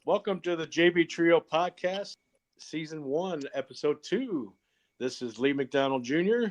Welcome to the JB Trio podcast, season 1, episode 2. This is Lee McDonald Jr.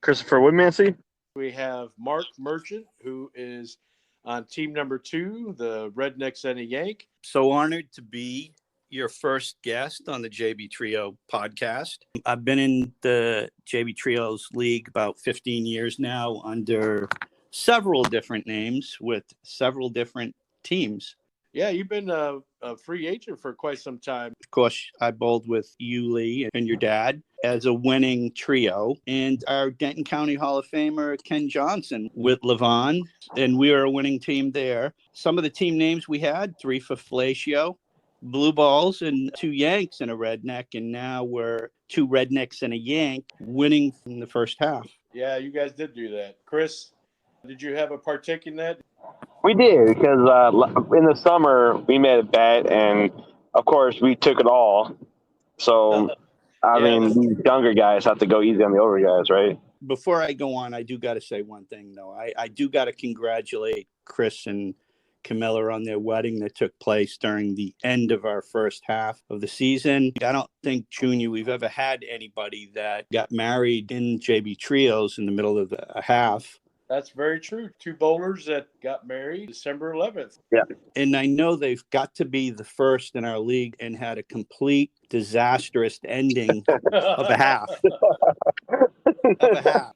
Christopher Woodmansey. We have Mark Merchant, who is on team number 2, the Rednecks and a Yank. So honored to be your first guest on the JB Trio podcast. I've been in the JB Trios League about 15 years now under several different names with several different teams. Yeah, you've been a free agent for quite some time. Of course, I bowled with you, Lee, and your dad as a winning trio, and our Denton County Hall of Famer, Ken Johnson, with Levon, and we were a winning team there. Some of the team names we had, 3 for Fellatio, Blue Balls, and 2 Yanks and a Redneck, and now we're 2 Rednecks and a Yank winning in the first half. Yeah, you guys did do that. Chris, did you have a partake in that? We did, because in the summer we made a bet, and of course we took it all. So, I mean, these younger guys have to go easy on the older guys, right? Before I go on, I do got to say one thing, though. I do got to congratulate Chris and Camilla on their wedding that took place during the end of our first half of the season. I don't think, Junior, we've ever had anybody that got married in JB Trios in the middle of the half. That's very true. 2 bowlers that got married December 11th. Yeah. And I know they've got to be the first in our league and had a complete disastrous ending of a half.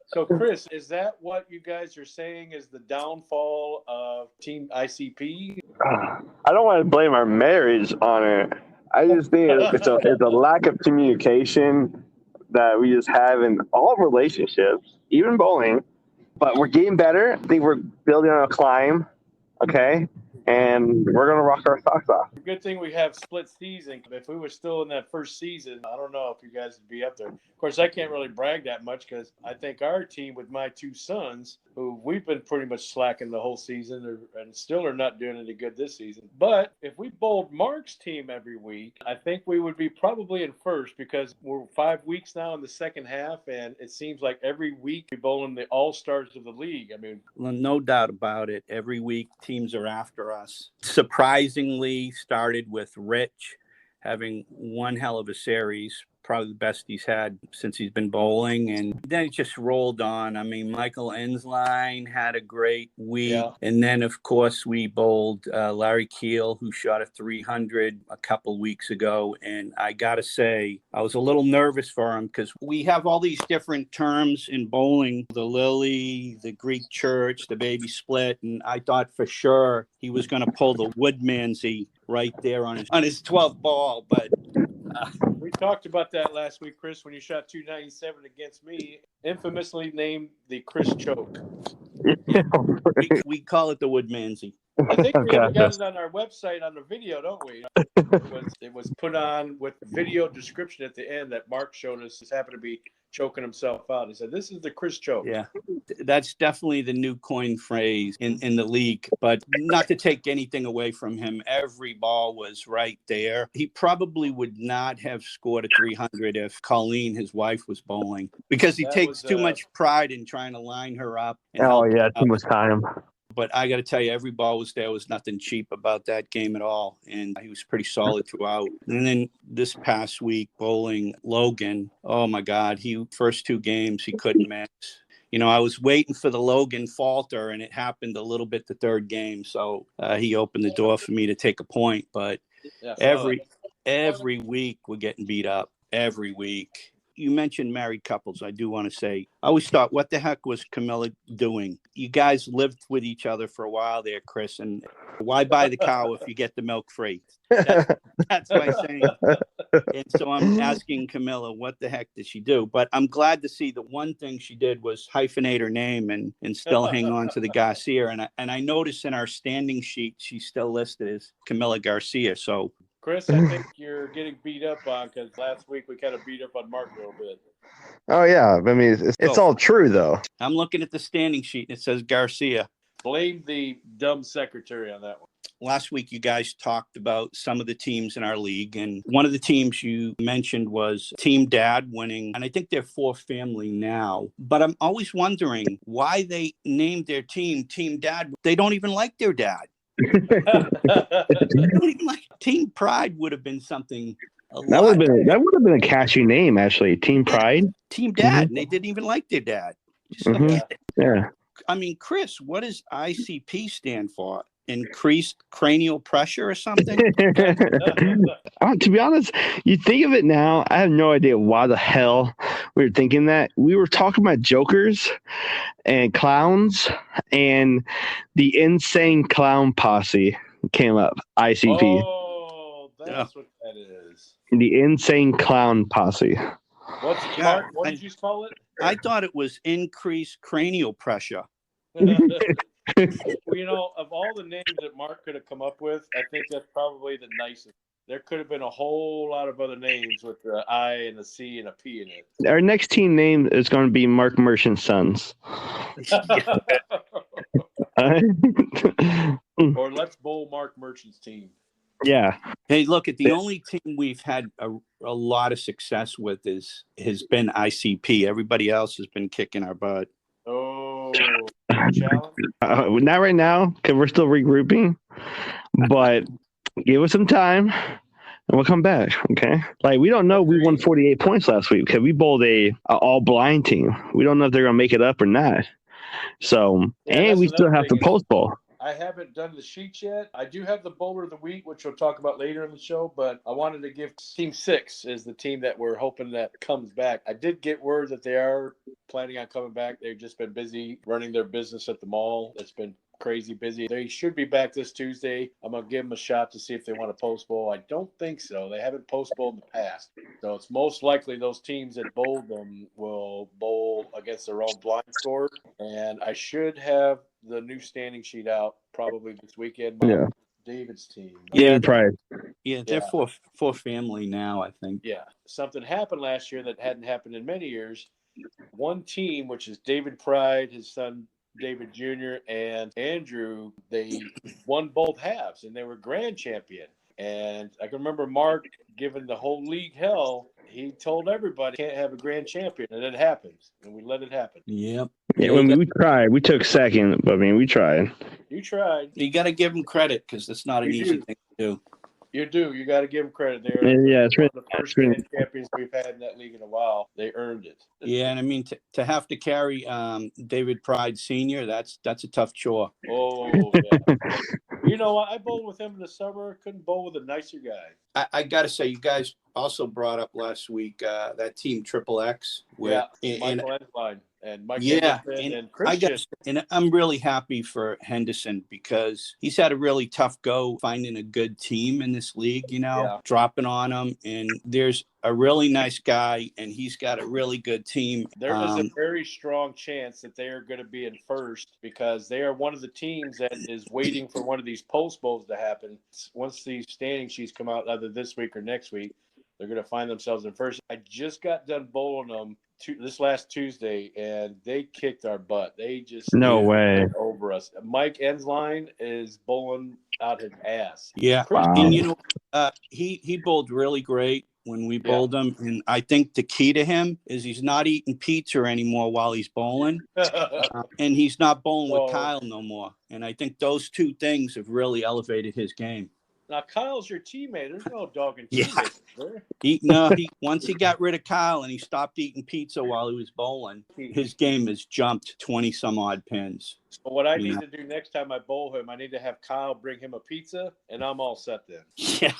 So, Chris, is that what you guys are saying is the downfall of Team ICP? I don't want to blame our marriage on it. I just think it's a lack of communication that we just have in all relationships, even bowling. But we're getting better. I think we're building on a climb, okay? And we're going to rock our socks off. Good thing we have split season. If we were still in that first season, I don't know if you guys would be up there. Of course, I can't really brag that much because I think our team with my 2 sons, who we've been pretty much slacking the whole season and still are not doing any good this season. But if we bowled Mark's team every week, I think we would be probably in first because we're 5 weeks now in the second half, and it seems like every week we bowling the all-stars of the league. I mean, well, no doubt about it. Every week teams are after us. Surprisingly, started with Rich having one hell of a series, probably the best he's had since he's been bowling. And then it just rolled on. I mean, Michael Ensline had a great week. Yeah. And then, of course, we bowled Larry Keel, who shot a 300 a couple weeks ago. And I got to say, I was a little nervous for him because we have all these different terms in bowling, the lily, the Greek church, the baby split. And I thought for sure he was going to pull the Woodmansey right there on his 12th ball. But we talked about that last week, Chris, when you shot 297 against me, infamously named the Chris Choke. we call it the Woodmansey. I think we got it on our website on the video, don't we? It was put on with the video description at the end that Mark showed us. Just happened to be choking himself out. He said, "This is the Chris Choke." Yeah, that's definitely the new coin phrase in the league. But not to take anything away from him, every ball was right there. He probably would not have scored a 300 if Colleen, his wife, was bowling because he takes too much pride in trying to line her up. Too much time. But I got to tell you, every ball was there. Was nothing cheap about that game at all. And he was pretty solid throughout. And then this past week, bowling Logan, oh, my God, first 2 games, he couldn't match. You know, I was waiting for the Logan falter, and it happened a little bit the 3rd game. So he opened the door for me to take a point. But every week we're getting beat up, every week. You mentioned married couples. I do want to say, I always thought, what the heck was Camilla doing? You guys lived with each other for a while there, Chris, and why buy the cow if you get the milk free? That's my saying. And so I'm asking Camilla, what the heck did she do? But I'm glad to see the one thing she did was hyphenate her name and still hang on to the Garcia. And I noticed in our standing sheet, she's still listed as Camilla Garcia. So Chris, I think you're getting beat up on because last week we kind of beat up on Mark a little bit. Oh, yeah. I mean, it's all true, though. I'm looking at the standing sheet, and it says Garcia. Blame the dumb secretary on that one. Last week, you guys talked about some of the teams in our league, and one of the teams you mentioned was Team Dad winning, and I think they're 4-family now. But I'm always wondering why they named their team Team Dad. They don't even like their dad. Like Team Pride would have been something a That lot. would have been a catchy name, actually. Team Pride. Team Dad, and they didn't even like their dad. Just look Mhm. at it. Yeah. I mean, Chris, what does ICP stand for? Increased cranial pressure or something? To be honest, you think of it now, I have no idea why the hell we were thinking that. We were talking about jokers and clowns, and the insane clown posse came up. ICP, Oh, that's what that is. the insane clown posse. What's Yeah, Mark? What did you call it? I thought it was increased cranial pressure. Well, of all the names that Mark could have come up with, I think that's probably the nicest. There could have been a whole lot of other names with the I and the C and a P in it. Our next team name is going to be Mark Merchant's Sons. Or let's bowl Mark Merchant's team. Yeah. Hey, look, at the only team we've had a lot of success with has been ICP. Everybody else has been kicking our butt. Oh, challenge. Not right now because we're still regrouping, but give us some time and we'll come back. Okay. Like we don't know. We won 48 points last week because we bowled a all blind team. We don't know if they're gonna make it up or not. So and we still have to post bowl. I haven't done the sheet yet. I do have the bowler of the week, which we'll talk about later in the show, but I wanted to give Team 6 is the team that we're hoping that comes back. I did get word that they are planning on coming back. They've just been busy running their business at the mall. It's been crazy busy. They should be back this Tuesday. I'm going to give them a shot to see if they want to post bowl. I don't think so. They haven't post bowled in the past. So it's most likely those teams that bowled them will bowl against their own blind score. And I should have the new standing sheet out probably this weekend. Yeah. David's team. Yeah, Pride. Yeah, they're for family now, I think. Yeah. Something happened last year that hadn't happened in many years. One team, which is David Pride, his son David Jr., and Andrew, they won both halves and they were grand champion. And I can remember Mark giving the whole league hell. He told everybody can't have a grand champion, and it happens, and we let it happen. Yep. Yeah, when we tried, we took second, but I mean, we tried. You tried. You got to give them credit because that's not an easy thing to do. You do. You got to give them credit. They're it's really one of the first grand champions we've had in that league in a while. They earned it. Yeah, and I mean to have to carry David Pride Sr., that's a tough chore. Oh, yeah. You know, I bowled with him in the summer. Couldn't bowl with a nicer guy. I got to say, you guys also brought up last week that team Triple X. Michael Edline and Mike and Christian. I'm really happy for Henderson because he's had a really tough go finding a good team in this league, dropping on them. And there's a really nice guy, and he's got a really good team. There is a very strong chance that they are going to be in first because they are one of the teams that is waiting for one of these post bowls to happen. Once these standing sheets come out, either this week or next week, they're going to find themselves in first. I just got done bowling them this last Tuesday, and they kicked our butt. They just way over us. Mike Ensline is bowling out his ass. Yeah, wow. And he bowled really great when we bowled him, and I think the key to him is he's not eating pizza anymore while he's bowling, and he's not bowling with Kyle no more. And I think those two things have really elevated his game. Now, Kyle's your teammate. There's no dog and teammate. Once he got rid of Kyle and he stopped eating pizza while he was bowling, his game has jumped 20 some odd pins. So what I need to do next time I bowl him, I need to have Kyle bring him a pizza, and I'm all set then. Yeah.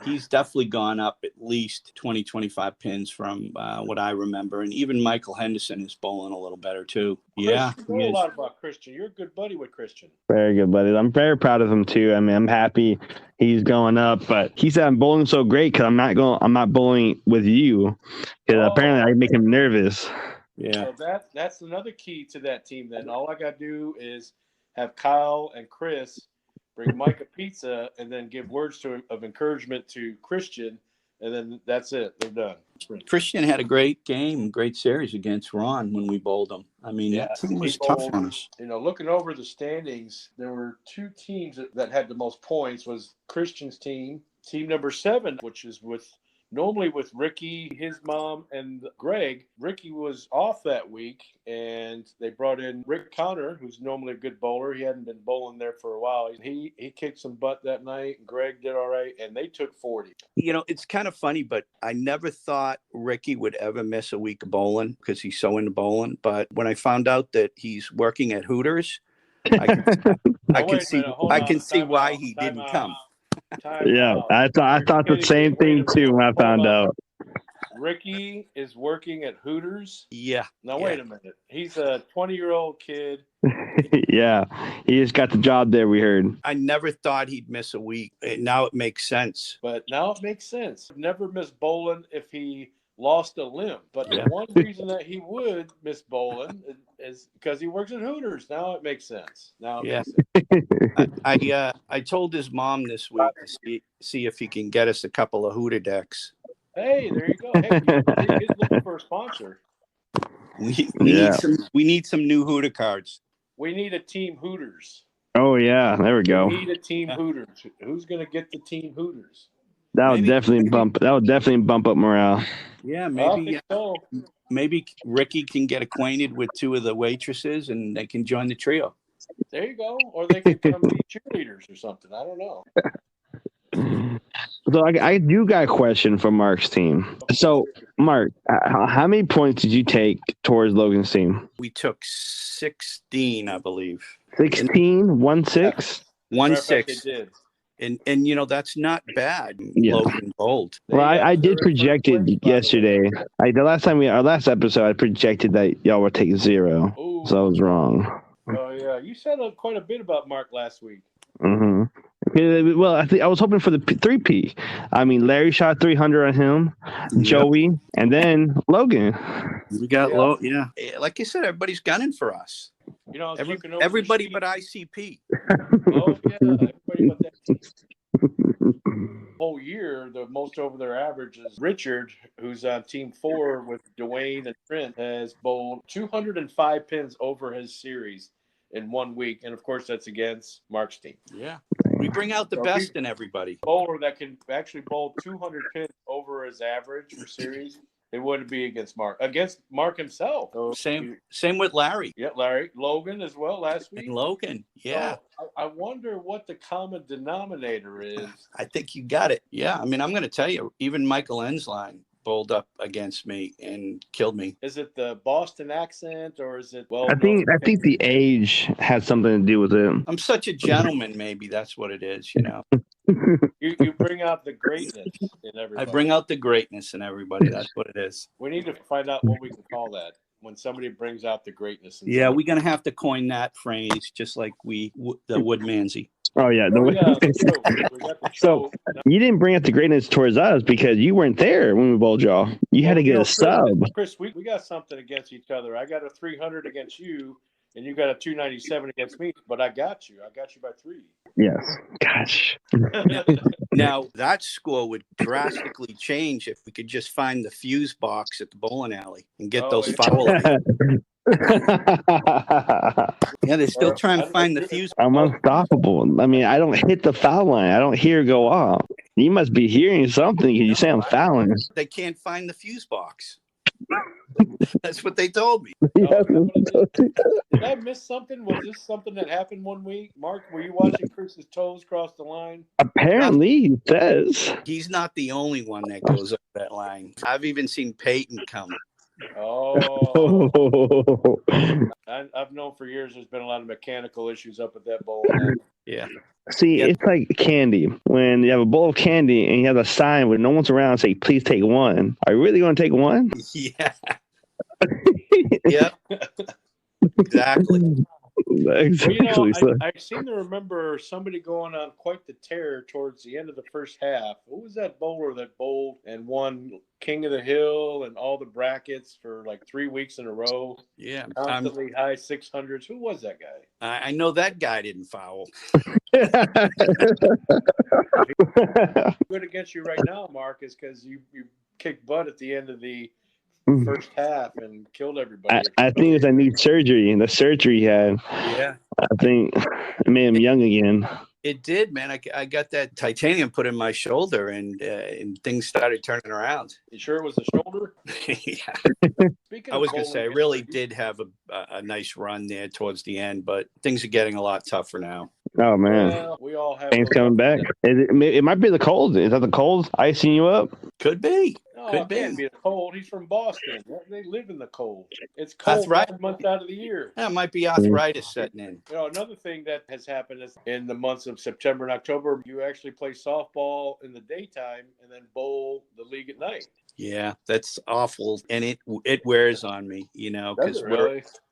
He's definitely gone up at least 20, 25 pins from what I remember. And even Michael Henderson is bowling a little better, too. Yeah. You know a lot about Christian. You're a good buddy with Christian. Very good buddy. I'm very proud of him, too. I mean, I'm happy he's going up. But he said I'm bowling so great because I'm not bowling with you because apparently I make him nervous. Yeah. So that's another key to that team then. All I got to do is have Kyle and Chris bring Mike a pizza, and then give words of encouragement to Christian, and then that's it. They're done. Christian had a great game, great series against Ron when we bowled him. I mean, that team was tough on us. Looking over the standings, there were two teams that had the most points. Was Christian's team number 7, which is with normally with Ricky, his mom, and Greg, Ricky was off that week, and they brought in Rick Connor, who's normally a good bowler. He hadn't been bowling there for a while. He kicked some butt that night. Greg did all right, and they took 40. It's kind of funny, but I never thought Ricky would ever miss a week of bowling because he's so into bowling. But when I found out that he's working at Hooters, I can see why he didn't come. Yeah, I thought the same thing too when I found out. Ricky is working at Hooters. Yeah. Now wait a minute. He's a 20-year-old kid. Yeah, he just got the job there. We heard. I never thought he'd miss a week. Now it makes sense. But now it makes sense. Never miss bowling if he lost a limb. But the one reason that he would miss bowling is because he works at Hooters. Now it makes sense. Makes sense. I told his mom this week to see if he can get us a couple of Hooter decks. Hey, there you go. Hey, he's looking for a sponsor. We need some new Hooter cards. We need a team Hooters. Oh yeah, there we go. We need a team Hooters. Who's going to get the team Hooters? That would definitely bump up morale. Yeah, maybe Ricky can get acquainted with two of the waitresses and they can join the trio. There you go. Or they can come be cheerleaders or something. I don't know. So I do got a question for Mark's team. So Mark, how many points did you take towards Logan's team? We took 16, I believe. 16? 1-6? 1-6. And that's not bad. Yeah. Logan bowled. Well, I did project it yesterday. Our last episode, I projected that y'all would take 0. Ooh. So I was wrong. Oh yeah, you said quite a bit about Mark last week. Mm-hmm. Well, I was hoping for the 3P. I mean, Larry shot 300 on him, Joey, and then Logan. We got like I said, everybody's gunning for us. Everybody but ICP. Oh yeah, everybody but that team. Whole year, the most over their average is Richard, who's on team 4 with Dwayne and Trent, has bowled 205 pins over his series in 1 week, and of course that's against Mark's team. Yeah, we bring out the best in everybody. Bowler that can actually bowl 200 pins over his average for series. It wouldn't be against Mark himself. So same with Larry. Yeah, Larry. Logan as well last week. And Logan, yeah. So I wonder what the common denominator is. I think you got it. Yeah, I mean, I'm going to tell you, even Michael Ensline bowled up against me and killed me. Is it the Boston accent or is it? I think the age has something to do with it. I'm such a gentleman. Maybe that's what it is. You bring out the greatness in everybody. I bring out the greatness in everybody. That's what it is. We need to find out what we can call that when somebody brings out the greatness. Yeah, we're gonna have to coin that phrase, just like the Woodmansey. Oh yeah. So you didn't bring up the greatness towards us because you weren't there when we bowled y'all. You had to get a sub. Chris, we got something against each other. I got a 300 against you, and you got a 297 against me. But I got you. By 3. Yes. Gosh. Now that score would drastically change if we could just find the fuse box at the bowling alley and get those foul lines. Yeah, they're still trying to find the fuse. I'm unstoppable. I mean, I don't hit the foul line. I don't hear it go off. You must be hearing something because you say I'm fouling. They can't find the fuse box. That's what they told me. Did I miss something? Was this something that happened 1 week? Mark, were you watching Chris's toes cross the line? Apparently, he says. He's not the only one that goes up that line. I've even seen Peyton come. Oh. I've known for years there's been a lot of mechanical issues up at that bowl. Yeah. See, It's like candy. When you have a bowl of candy and you have a sign when no one's around say, please take one. Are you really going to take one? Yeah. Yeah. Exactly. Exactly. I seem to remember somebody going on quite the tear towards the end of the first half. Who was that bowler that bowled and won King of the Hill and all the brackets for like 3 weeks in a row? Yeah. Constantly high 600s. Who was that guy? I know that guy didn't foul. Good against you right now, Mark, is because you kicked butt at the end of the first half and killed everybody. I think it's a new surgery, and the surgery he had. Yeah. I think it made him young again. It did, man. I got that titanium put in my shoulder, and things started turning around. You sure it was the shoulder? Yeah. Speaking I of was going to say, I bowling really injuries, did have a nice run there towards the end, but things are getting a lot tougher now. Oh man, well, we all have Pain's those coming ups back. and downs. It might be the cold. Is that the cold icing you up? Could be. No, Could it can't be. be the cold. He's from Boston. They live in the cold. It's cold Arthritis. 9 months out of the year. That might be arthritis setting in. You know, another thing that has happened is in the months of September and October, you actually play softball in the daytime and then bowl the league at night. Yeah, that's awful, and it wears on me, you know, Does because it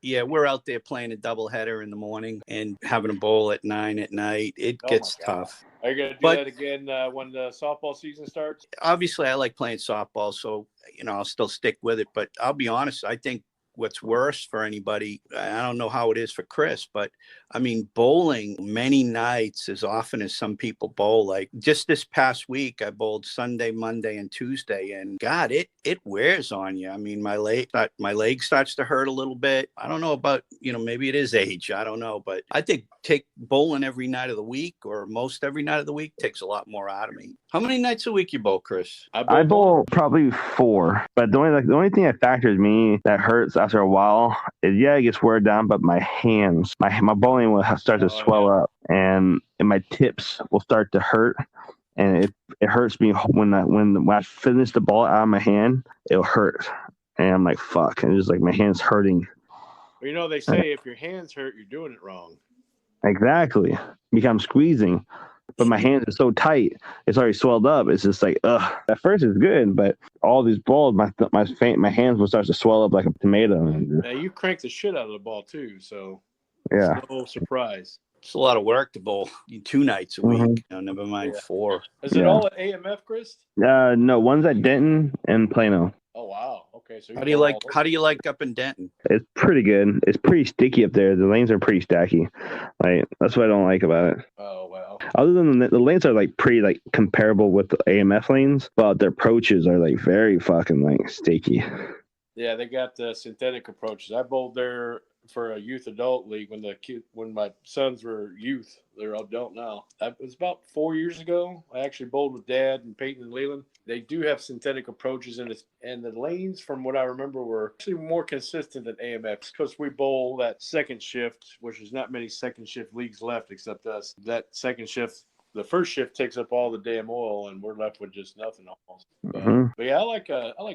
really? we're out there playing a doubleheader in the morning and having a bowl at 9 at night. It Oh, gets my God. tough. Are you going to do But- that again when the softball season starts? Obviously, I like playing softball, so I'll still stick with it. But I'll be honest, I think what's worse for anybody, I don't know how it is for Chris, but I mean, bowling many nights as often as some people bowl. Like just this past week, I bowled Sunday, Monday, and Tuesday, and God, it wears on you. I mean, my leg starts to hurt a little bit. I don't know about, maybe it is age. I don't know, but I think take bowling every night of the week or most every night of the week takes a lot more out of me. How many nights a week you bowl, Chris? I bowl probably 4, but the only thing that factors me that hurts after a while is it gets wear down, but my hands, my bowling will start to swell up, and my tips will start to hurt, and it hurts me when I finish the ball out of my hand, it'll hurt, and I'm like fuck, and it's just like my hand's hurting. Well, they say if your hands hurt, you're doing it wrong. Exactly, because I'm squeezing. But my hands are so tight, it's already swelled up. It's just like, ugh. At first it's good, but all these balls, my hands will start to swell up like a tomato. Now you crank the shit out of the ball too, so Yeah. it's no surprise. It's a lot of work to bowl 2 nights a week. Never mind 4. Is it all at AMF, Chris? No, one's at Denton and Plano. Oh wow. Okay, so How do you like up in Denton? It's pretty good. It's pretty sticky up there. The lanes are pretty stacky. Like that's what I don't like about it. Oh wow. Other than the lanes are like pretty like comparable with the AMF lanes, but their approaches are like very fucking like sticky. Yeah, they got the synthetic approaches. I bowled there for a youth adult league when my sons were youth. They're adult now. It was about 4 years ago. I actually bowled with Dad and Peyton and Leland. They do have synthetic approaches in it, and the lanes, from what I remember, were actually more consistent than AMF's because we bowl that second shift, which is not many second shift leagues left except us. That second shift. The first shift takes up all the damn oil, and we're left with just nothing almost. But yeah, I like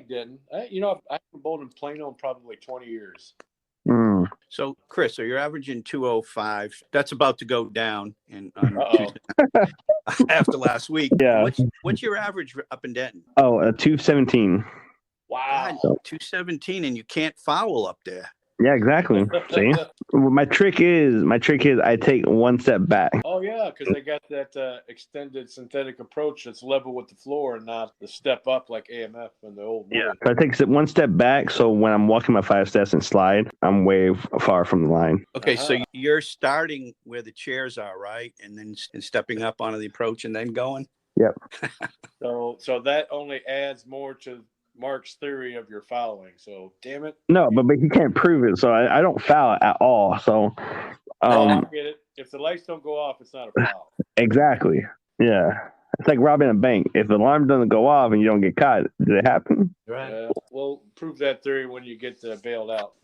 Denton. I haven't bowled in Plano in probably 20 years. So, Chris, so you're averaging 205. That's about to go down after last week. Yeah. What's your average up in Denton? Oh, 217. Wow. God, 217, and you can't foul up there. Yeah, exactly. See, my trick is I take one step back. Oh yeah, because they got that extended synthetic approach that's level with the floor and not the step up like AMF and the old. Yeah, so I take one step back. So when I'm walking my 5 steps and slide, I'm way far from the line. Okay, so you're starting where the chairs are, right, and then stepping up onto the approach and then going. Yep. So that only adds more to Mark's theory of your fouling. So damn it. No, but he can't prove it. So I don't foul at all. So I get it. If the lights don't go off, it's not a foul. Exactly. Yeah. It's like robbing a bank. If the alarm doesn't go off and you don't get caught, did it happen? Right. We'll prove that theory when you get bailed out.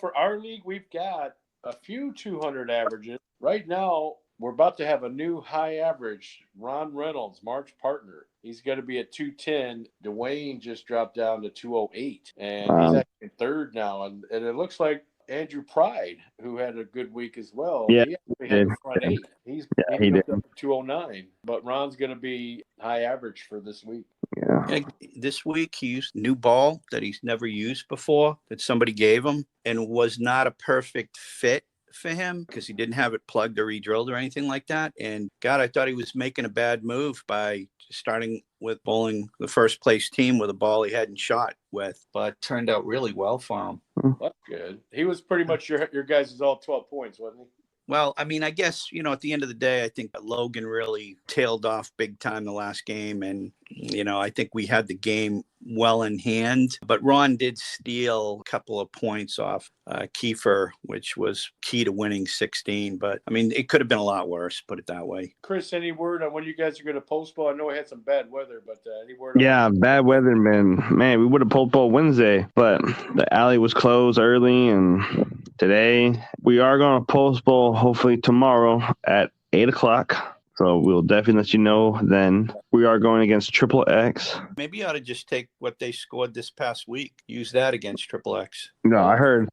For our league, we've got a few 200 averages. Right now, we're about to have a new high average. Ron Reynolds, Mark's partner. He's going to be at 210. Dwayne just dropped down to 208. And he's actually third now. And it looks like Andrew Pride, who had a good week as well. Yeah, he actually had the front 8. He did. Up to 209. But Ron's going to be high average for this week. Yeah. This week he used a new ball that he's never used before that somebody gave him and was not a perfect fit for him because he didn't have it plugged or re-drilled or anything like that. And God, I thought he was making a bad move by starting with bowling the first place team with a ball he hadn't shot with, but turned out really well for him. That's good. He was pretty much your guys' all 12 points, wasn't he? Well, I mean, I guess, at the end of the day, I think that Logan really tailed off big time the last game. And, I think we had the game well in hand. But Ron did steal a couple of points off Kiefer, which was key to winning 16. But, I mean, it could have been a lot worse, put it that way. Chris, any word on when you guys are going to postpone? I know we had some bad weather, but any word on Yeah, bad weather, man. We would have pulled ball Wednesday, but the alley was closed early, and today we are going to post ball hopefully tomorrow at 8:00. So we'll definitely let you know then. We are going against Triple X. Maybe you ought to just take what they scored this past week, use that against Triple X. No, I heard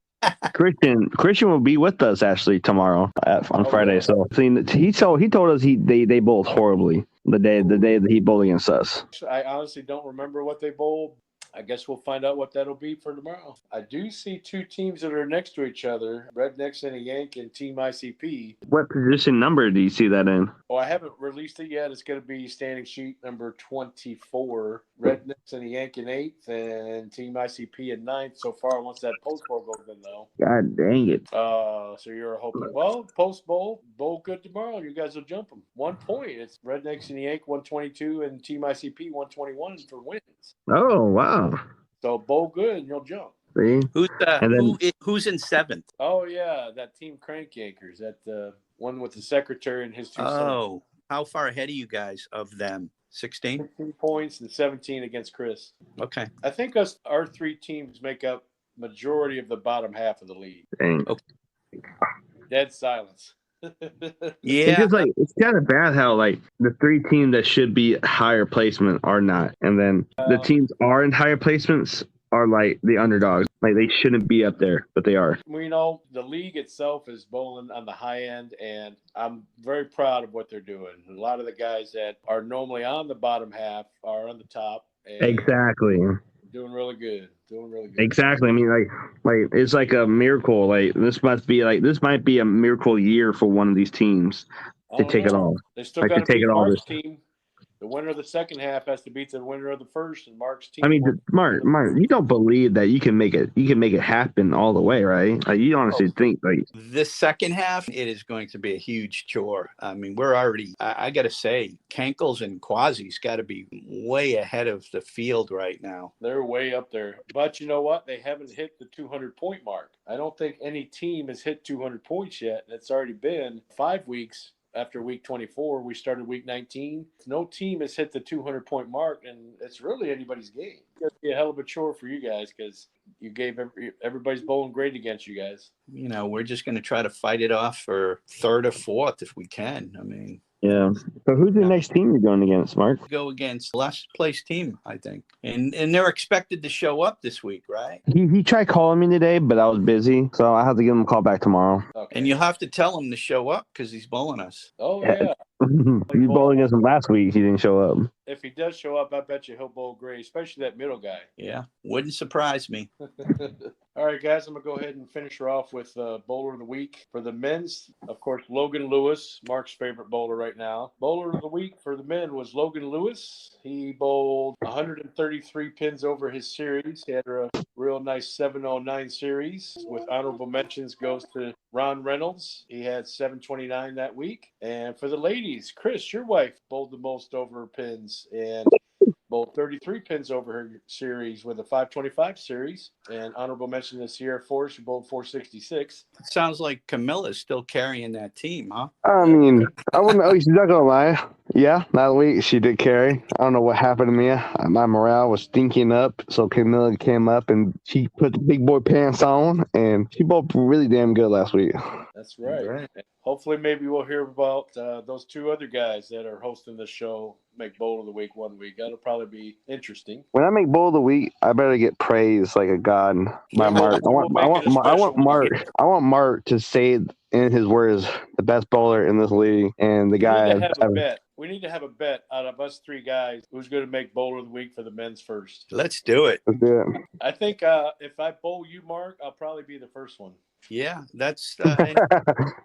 Christian will be with us actually tomorrow on Friday. So he told us they bowled horribly the day that he bowled against us. I honestly don't remember what they bowled. I guess we'll find out what that'll be for tomorrow. I do see two teams that are next to each other, Rednecks and a Yank and Team ICP. What position number do you see that in? Oh, I haven't released it yet. It's going to be standing sheet number 24. Rednecks and a Yank in 8th and Team ICP in 9th so far once that post bowl goes in, though. God dang it. So you're hoping, well, post bowl good tomorrow. You guys will jump them. 1 point. It's Rednecks and the Yank 122 and Team ICP 121 for wins. Oh, wow. So bowl good and you'll jump. See? Who's in 7th? Oh, yeah, that Team Crank Yankers, that one with the secretary and his two sons. Oh, how far ahead are you guys of them? 16? 16 points and 17 against Chris. Okay. I think our three teams make up majority of the bottom half of the league. Dang. Okay. Dead silence. Yeah. It's kind of bad how the three teams that should be higher placement are not, and then the teams are in higher placements are like the underdogs. Like they shouldn't be up there, but they are. We know the league itself is bowling on the high end, and I'm very proud of what they're doing. A lot of the guys that are normally on the bottom half are on the top. And Exactly. Doing really good. Exactly. I mean, like it's like a miracle. Like this might be a miracle year for one of these teams to take it all. They still got to take it all. Mark's team. The winner of the second half has to beat the winner of the first, and Mark's team. I mean, Mark, you don't believe that you can make it happen all the way, right? Like you honestly think the second half, it is going to be a huge chore. I mean, we're already. I got to say, Kankles and Quasi's got to be way ahead of the field right now. They're way up there, but you know what? They haven't hit the 200-point mark. I don't think any team has hit 200 points yet. It's already been 5 weeks. After week 24, we started week 19. No team has hit the 200-point mark, and it's really anybody's game. It's going to be a hell of a chore for you guys because you gave everybody's bowling great against you guys. We're just going to try to fight it off for third or fourth if we can. I mean, yeah. So who's the next team you're going against, Mark? Go against last place team, I think. And they're expected to show up this week, right? He tried calling me today, but I was busy, so I have to give him a call back tomorrow. Okay. And you'll have to tell him to show up because he's bowling us. Oh, yeah. You bowled against him last week. He didn't show up. If he does show up, I bet you he'll bowl great, especially that middle guy. Yeah, wouldn't surprise me. All right, guys, I'm going to go ahead and finish her off with Bowler of the Week. For the men's, of course, Logan Lewis, Mark's favorite bowler right now. Bowler of the Week for the men was Logan Lewis. He bowled 133 pins over his series. He had a real nice 709 series. With honorable mentions goes to Ron Reynolds. He had 729 that week. And for the ladies, Chris, your wife, bowled the most over her pins and bowled 33 pins over her series with a 525 series. And honorable mention this year, Forrest, who bowled 466. It sounds like Camilla's still carrying that team, huh? I mean, I wouldn't. Oh, she's not gonna lie. Yeah, that week she did carry. I don't know what happened to me. My morale was stinking up, so Camilla came up and she put the big boy pants on, and she bowled really damn good last week. That's right. Hopefully, maybe we'll hear about those two other guys that are hosting the show make Bowl of the Week one week. That'll probably be interesting. When I make Bowl of the Week, I better get praised like a god by Mark. I want Mark to say in his words the best bowler in this league, and the guy. We need to have a bet out of us three guys who's going to make Bowler of the Week for the men's first. Let's do it. Let's do it. I think if I bowl you, Mark, I'll probably be the first one. Yeah, that's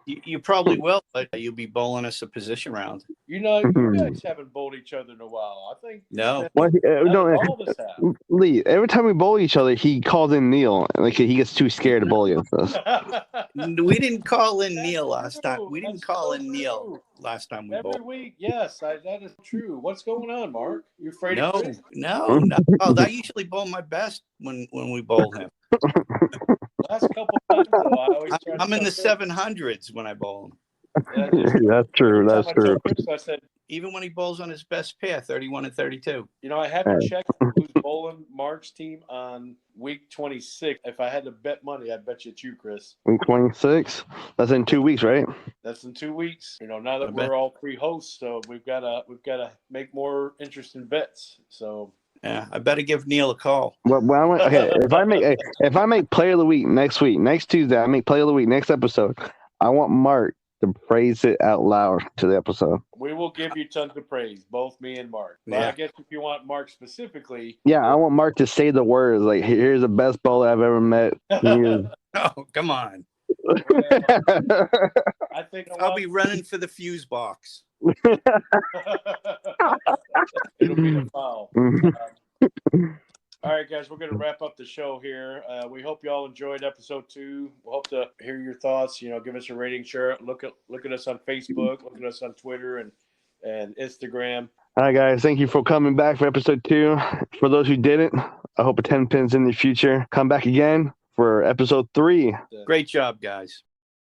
you probably will, but you'll be bowling us a position round. You know, you guys haven't bowled each other in a while. I think No. Well, all of us have. Lee, every time we bowl each other, he calls in Neil. Like he gets too scared to bowl against us. We didn't call in Neil last true. time. We didn't That's call so in Neil true. last time we Every bowled. week, yes, that is true. What's going on, Mark? You afraid of Chris? No. Oh, I usually bowl my best when we bowl him. Last couple times, though, I always try to I'm in the tell 700s when I bowl him. Chris. That's true. Every That's time I true. tell Chris, I said, Even when he bowls on his best pair, 31 and 32. you know, I haven't Hey. checked who's bowling Mark's team on week 26. If I had to bet money, I'd bet you it's you, Chris. Week 26. That's in 2 weeks, right? That's in 2 weeks. You know, now that I bet. we're all three hosts, so we've got to make more interesting bets. So Yeah, I better give Neil a call. Okay, if I make player of the week next Tuesday, I make player of the week next episode. I want Mark to praise it out loud to the episode. we will give you tons of praise, both me and Mark. But Yeah. I guess if you want Mark specifically, Yeah, I want Mark to say the words like, "Here's the best bowler I've ever met." He is- Oh, come on. I think I'll be running for the fuse box. It'll be a foul. All right, guys, we're going to wrap up the show here. We hope you all enjoyed episode 2. We hope to hear your thoughts. You know, give us a rating, share it. Look at us on Facebook, look at us on Twitter and Instagram. All right, guys, thank you for coming back for episode 2. For those who didn't, I hope a 10 pins in the future. Come back again for episode 3. Great job, guys.